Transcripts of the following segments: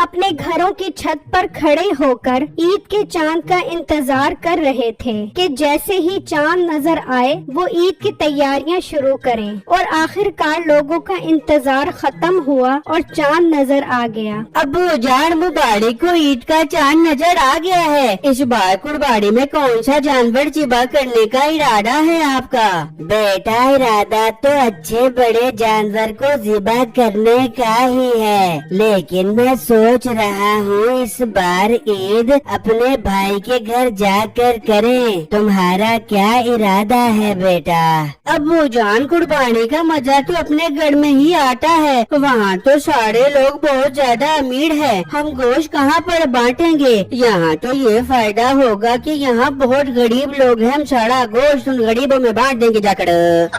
अपने घरों की छत पर खड़े होकर ईद के चांद का इंतजार कर रहे थे कि जैसे ही चांद नजर आए वो ईद की तैयारियां शुरू करें। और आखिरकार लोगों का इंतजार खत्म हुआ और चांद नजर आ गया। अब्बू जान, मुबारक को ईद का चांद नजर आ गया है। इस बार कुर्बानी में कौन सा जानवर ज़िबा करने का इरादा है आपका? बेटा, इरादा तो अच्छे बड़े जानवर को ज़िबा करने का ही है, लेकिन मैं सोच रहा हूँ इस बार ईद अपने भाई के घर जाकर करें। तुम्हारा क्या इरादा है बेटा? अब्बू जान, कुर्बानी का मजा तो अपने घर में ही आता है। वहाँ तो सारे लोग बहुत ज्यादा अमीर हैं। हम गोश्त कहाँ पर बांटेंगे? यहाँ तो ये फायदा होगा कि यहाँ बहुत गरीब लोग हैं। हम सारा गोश्त उन गरीबों में बांट देंगे जाकर।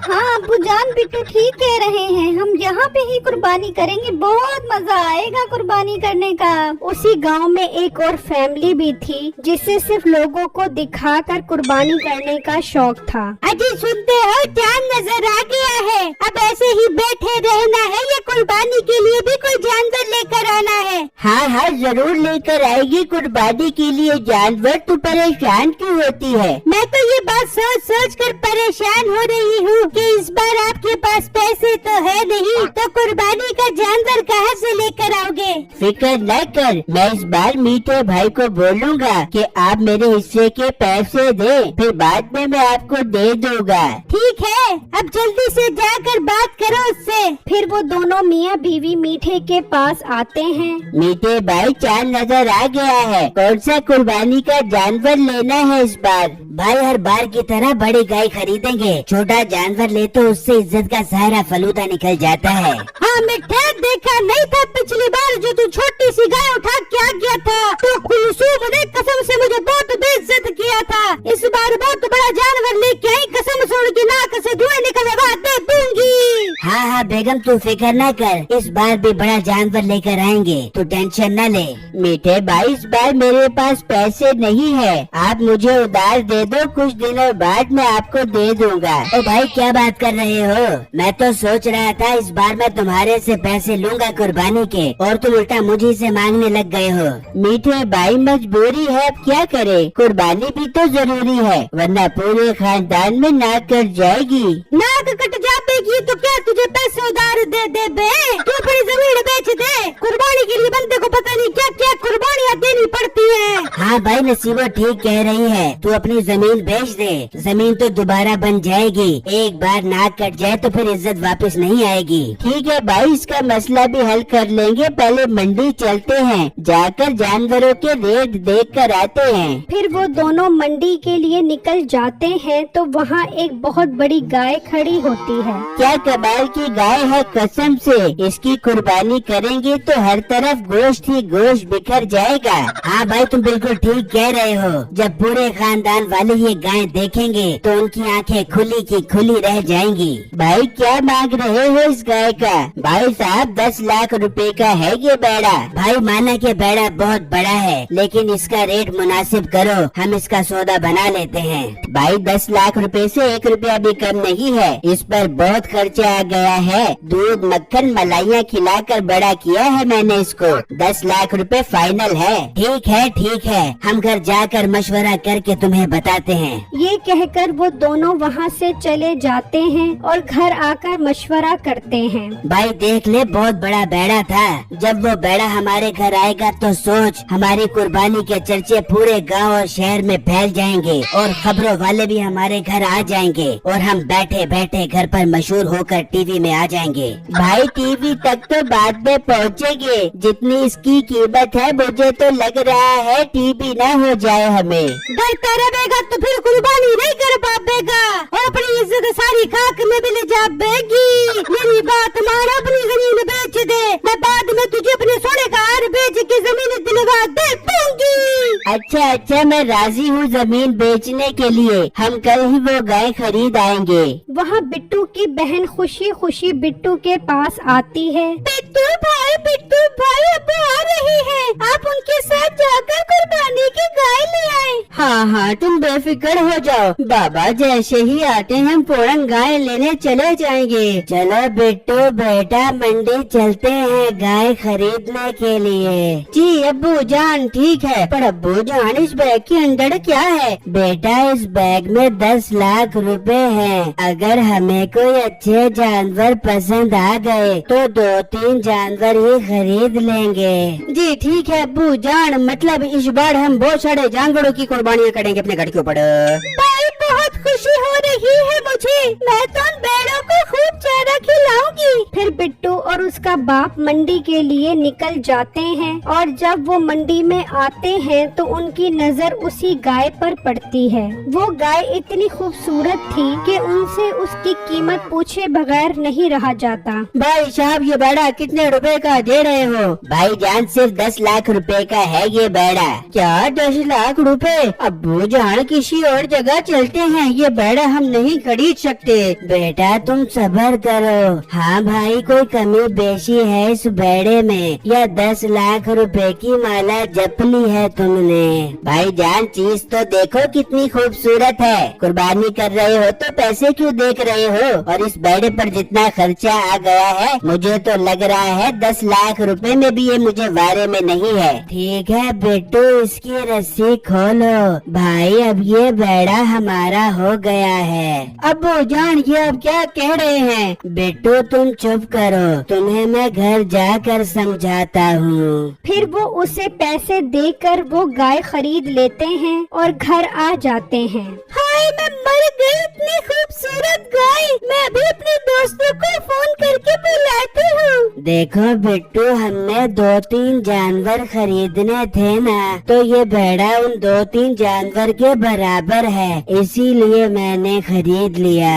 हाँ अब्बू जान, बिट्टू ठीक कह रहे हैं। हम यहाँ पे ही कुर्बानी करेंगे, बहुत मजा आएगा कुर्बानी करने का। उसी गांव में एक और फैमिली भी थी जिसे सिर्फ लोगों को दिखाकर कुर्बानी करने का शौक था। अजी सुनते हो, चांद नजर आ गया है। अब ऐसे ही बैठे रहना है या कुर्बानी के लिए भी कोई जानवर लेकर आना है? हाँ हाँ, जरूर लेकर आएगी कुर्बानी के लिए जानवर। तू परेशान क्यों होती है? मैं तो ये बात सोच सोच कर परेशान हो रही हूँ कि इस बार आपके पास पैसे तो है नहीं, तो कुर्बानी का जानवर कहाँ से लेकर आओगे? फिक्र न कर, मैं इस बार मीठे भाई को बोलूँगा कि आप मेरे हिस्से के पैसे दे, फिर बाद में मैं आपको दे दूंगा। ठीक है, अब जल्दी से जाकर बात करो उससे। फिर वो दोनों मियाँ बीवी मीठे के पास आते हैं। मीठे भाई, चांद नजर आ गया है। कौन सा कुर्बानी का जानवर लेना है इस बार? भाई, हर बार की तरह बड़ी गाय खरीदेंगे। छोटा जानवर ले तो उससे इज्जत का सारा फलूदा निकल जाता है। हाँ मिठे, देखा नहीं था पिछली बार जो तू छोटी सी गाय उठा के आ गया था, तो कुलसूम ने कसम से मुझे बहुत बेइज्जत किया था। इस बार बहुत बड़ा जानवर लेके आई, कसम से उनकी नाक से धुएं निकलवा दे दूंगी। हाँ हाँ बेगम, तू फिक्र न कर, इस बार भी बड़ा जानवर लेकर आएंगे, तू टेंशन न ले। मीठे भाई, इस बार मेरे पास पैसे नहीं है, आप मुझे उधार दे दो, कुछ दिनों बाद मैं आपको दे दूंगा। ओ भाई, क्या बात कर रहे हो? मैं तो सोच रहा था इस बार मैं तुम्हारे से पैसे लूंगा कुर्बानी के, और तुम उल्टा मुझे से मांगने लग गए हो। मीठे भाई, मजबूरी है, अब क्या करे, कुर्बानी भी तो जरूरी है, वरना पूरे खानदान में नाक कट जाएगी। नाक कट जाएगी तो क्या तुझे पैसे उधार दे दे बे? तू अपनी जमीन बेच दे, कुर्बानी के लिए बंदे को पता नहीं क्या क्या कुर्बानियाँ देनी पड़ती है। हाँ भाई, नसीबो ठीक कह रही है, तू अपनी जमीन बेच दे, जमीन तो दोबारा बन जाएगी। एक बार नाक कट जाए तो फिर इज्जत वापस नहीं आएगी। ठीक है भाई, इसका मसला भी हल कर लेंगे, पहले मंडी चलते हैं, जाकर जानवरों के रेट देख कर आते हैं। फिर वो दोनों मंडी के लिए निकल जाते हैं तो वहाँ एक बहुत बड़ी गाय खड़ी होती है। क्या कमाल की गाय है, कसम से इसकी कुर्बानी करेंगे तो हर तरफ गोश्त ही गोश्त बिखर जाएगा। हाँ भाई, तुम बिल्कुल ठीक कह रहे हो, जब पूरे खानदान वाले ये गाय देखेंगे तो उनकी आंखें खुली की खुली रह जाएंगी। भाई, क्या मांग रहे हो इस गाय का? भाई साहब, 10 लाख रुपए का है ये बेड़ा। भाई, माना कि बेड़ा बहुत बड़ा है, लेकिन इसका रेट मुनासिब करो, हम इसका सौदा बना लेते हैं। भाई, 10 लाख रुपए से 1 रुपया भी कम नहीं है, इस पर बहुत खर्चा आ गया है। दूध मक्खन मलाइयाँ खिलाकर बड़ा किया है मैंने इसको। 10 लाख रुपए फाइनल है। ठीक है, हम घर जाकर मशवरा करके तुम्हें बताते हैं। ये कहकर वो दोनों वहाँ से चले जाते हैं और घर आकर मशवरा करते हैं। भाई देख ले, बहुत बड़ा बेड़ा था, जब वो बेड़ा हमारे घर आएगा तो सोच, हमारी कुर्बानी के चर्चे पूरे गांव और शहर में फैल जाएंगे और खबरों वाले भी हमारे घर आ जाएंगे और हम बैठे बैठे घर पर मशहूर होकर टीवी में आ जाएंगे। भाई, टीवी तक तो बाद में पहुँचेंगे, जितनी इसकी कीमत है मुझे तो लग रहा है टीवी न हो जाए हमें। डरता रहेगा तो फिर कुर्बानी नहीं कर पाएगा और अपनी इज्जत सारी खाक में भी ले जाएगी। मेरी बात मान, अपनी जमीन बेच दे, मैं बाद में तुझे अपने सोने का हार बेच के जमीन दिलवा दे दूंगी। अच्छा, मैं राजी हूँ जमीन बेचने के लिए, हम कल ही वो गाय खरीद आएंगे। वहाँ बिट्टू की बहन खुशी खुशी बिट्टू के पास आती है। बिट्टू भाई अब आ रही है, आप उनके साथ जाकर कुर्बानी की गाय ले आए। हाँ, तुम बेफिक्र हो जाओ, बाबा जैसे ही आते हम फौरन गाय लेने चले जाएंगे। चलो बिट्टू बेटा मंडी चलते हैं गाय खरीदने के लिए। जी अब्बू जान ठीक है, पर अब्बू जान इस बैग के अंदर क्या है? बेटा इस बैग में 10 लाख रुपए हैं। अगर हमें कोई अच्छे जानवर पसंद आ गए तो 2-3 जानवर ही खरीद लेंगे। जी ठीक है अब्बू जान, मतलब इस बार हम बहुत सारे जानवरों की कुर्बानियाँ करेंगे अपने घर के ऊपर। भाई बहुत खुशी हो रही है मुझे, मैं तो उन बैलों को खूब चारा खिलाऊंगी। फिर बिट्टू और उसका बाप मंडी के लिए निकल जाते हैं और जब वो मंडी में आते हैं तो उनकी नजर उसी गाय पर पड़ती है। वो गाय इतनी खूबसूरत थी कि उनसे उसकी कीमत पूछे बगैर नहीं रहा जाता। भाई साहब ये बैड़ा कितने रुपए का दे रहे हो? भाई जान सिर्फ 10 लाख रुपए का है ये बैड़ा। क्या 10 लाख रुपए? अब्बू जान किसी और जगह चलते हैं, ये बैड़ा हम नहीं खरीद सकते। बेटा तुम सब्र करो। हाँ भाई कोई कमी बेशी है इस बैड़े में, या 10 लाख रुपए की माला जप ली है तुमने? भाई जान चीज तो देखो कितनी खूबसूरत है, कुर्बानी कर रहे हो तो पैसे क्यों देख रहे हो? और इस बैड़े पर जितना खर्चा आ गया है मुझे तो लग रहा है 10 लाख रुपए में भी ये मुझे वारे में नहीं है। ठीक है बेटू इसकी रस्सी खोलो। भाई अब ये बैड़ा हमारा हो गया है। अब्बू जान ये अब क्या कह रहे हैं? बेटू तुम चुप करो, तुम्हें मैं घर जाकर समझाता हूँ। फिर वो उसे पैसे देकर वो गाय खरीद लेते हैं और घर आ जाते हैं। हाय मैं मर गई, इतनी खूबसूरत गाय। मैं अभी अपने दोस्तों को फोन करके बुलाती हूँ। देखो बिट्टू हमने 2-3 जानवर खरीदने थे ना, तो ये बैड़ा उन 2-3 जानवर के बराबर है, इसीलिए मैंने खरीद लिया।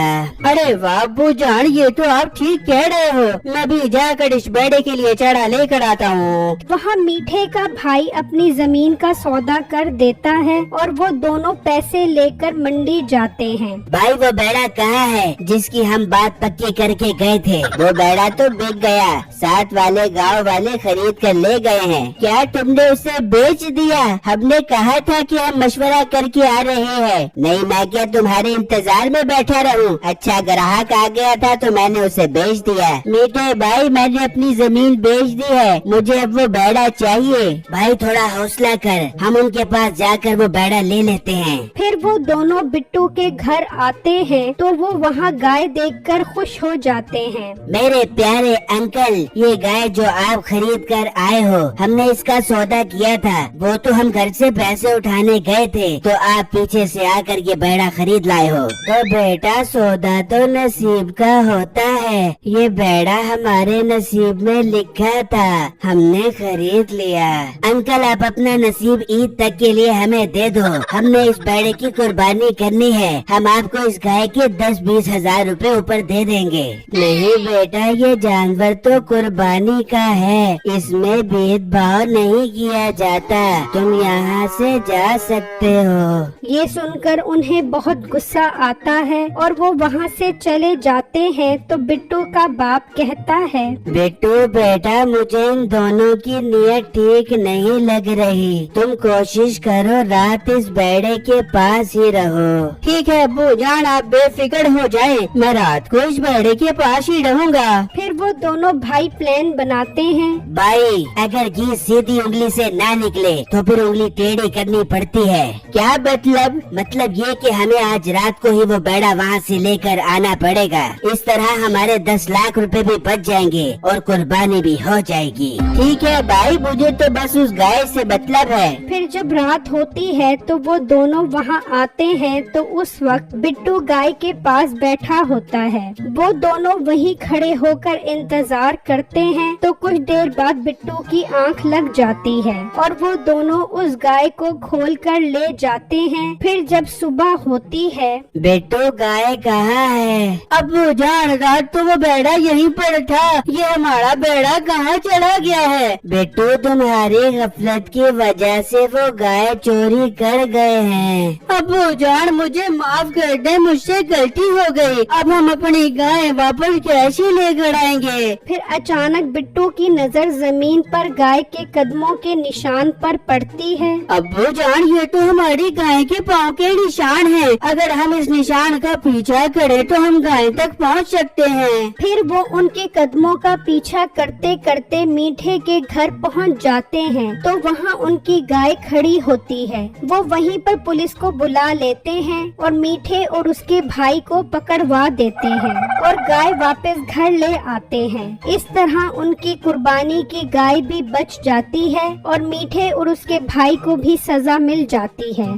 अरे वाह अब्बू जान ये तो आप ठीक कह रहे हो, मैं भी जाकर इस बैड़े के लिए चारा लेकर आता हूँ। वहाँ मीठे का भाई अपनी जमीन का सौदा कर देता है और वो दोनों पैसे लेकर मंडी जाते हैं। भाई वो बैड़ा कहाँ है जिसकी हम बात पक्की करके गए थे? वो बैड़ा तो बिक गया, साथ वाले गांव वाले खरीद कर ले गए हैं। क्या तुमने उसे बेच दिया? हमने कहा था कि हम मशवरा करके आ रहे हैं। नहीं मैं क्या तुम्हारे इंतजार में बैठा रहूं? अच्छा ग्राहक आ गया था तो मैंने उसे बेच दिया। मीठे भाई मैंने अपनी जमीन बेच दी है, मुझे अब वो बैड़ा चाहिए। भाई थोड़ा हौसला कर, हम उनके पास जाकर वो बैड़ा ले लेते हैं। फिर वो दोनों बिट्टू के घर आते हैं तो वो वहाँ गाय देखकर खुश हो जाते हैं। मेरे प्यारे अंकल ये गाय जो आप खरीद कर आए हो, हमने इसका सौदा किया था। वो तो हम घर से पैसे उठाने गए थे तो आप पीछे से आकर ये बैड़ा खरीद लाए हो। तो बेटा सौदा तो नसीब का होता है, ये बैड़ा हमारे नसीब में लिखा था, हमने खरीद लिया। अंकल आप अपना नसीब ईद तक के लिए हमें दे दो, हमने इस बैड़े की कुर्बानी करनी है। हम आपको इस गाय के 10-20 हजार रुपए ऊपर दे देंगे। नहीं बेटा ये जानवर तो कुर्बानी का है, इसमें भेदभाव नहीं किया जाता, तुम यहाँ से जा सकते हो। ये सुनकर उन्हें बहुत गुस्सा आता है और वो वहाँ से चले जाते हैं तो बिट्टू का बाप कहता है, बिट्टू बेटा मुझे इन दोनों की नीयत ठीक नहीं लग रही, तुम कोशिश करो रात इस बैड़े के पास ही रहो। ठीक है अब्बू जान आप बेफिक्र हो जाएं, मैं रात को इस बैड़े के पास ही रहूँगा। फिर वो दोनों भाई प्लान बनाते हैं। भाई अगर घी सीधी उंगली से ना निकले तो फिर उंगली टेढ़ी करनी पड़ती है। क्या मतलब? मतलब ये कि हमें आज रात को ही वो बैड़ा वहाँ से लेकर आना पड़ेगा। इस तरह हमारे 10 लाख रुपए भी बच जाएंगे और कुर्बानी भी हो जाएगी। ठीक है भाई मुझे तो बस उस गाय से मतलब है। फिर जब रात होती है तो वो दोनों वहाँ आते हैं तो उस वक्त बिट्टू गाय के पास बैठा होता है। वो दोनों वहीं खड़े होकर इंतजार करते हैं तो कुछ देर बाद बिट्टू की आंख लग जाती है और वो दोनों उस गाय को खोलकर ले जाते हैं। फिर जब सुबह होती है, बिट्टू गाय कहाँ है? अब्बू जान रात तो वो बैड़ा यहीं पर था, ये हमारा बैड़ा कहाँ चला गया है? बिट्टू तुम्हारी गफलत की वजह से वो गाय चोरी कर गए हैं। अब्बू जान मुझे माफ कर दे, मुझसे गलती हो गई। अब हम अपनी गाय वापस कैसे लेकर आएंगे? फिर अचानक बिट्टू की नजर जमीन पर गाय के कदमों के निशान पर पड़ती है। अब्बू जान, ये तो हमारी गाय के पाँव के निशान हैं। अगर हम इस निशान का पीछा करें तो हम गाय तक पहुंच सकते हैं। फिर वो उनके कदमों का पीछा करते करते मीठे के घर पहुंच जाते हैं तो वहाँ उनकी गाय खड़ी होती है। वो वहीं पर पुलिस को बुला लेते हैं और मीठे और उसके भाई को पकड़वा देते हैं और गाय वापस घर ले आते हैं। इस तरह उनकी कुर्बानी की गाय भी बच जाती है और मीठे और उसके भाई को भी सजा मिल जाती है।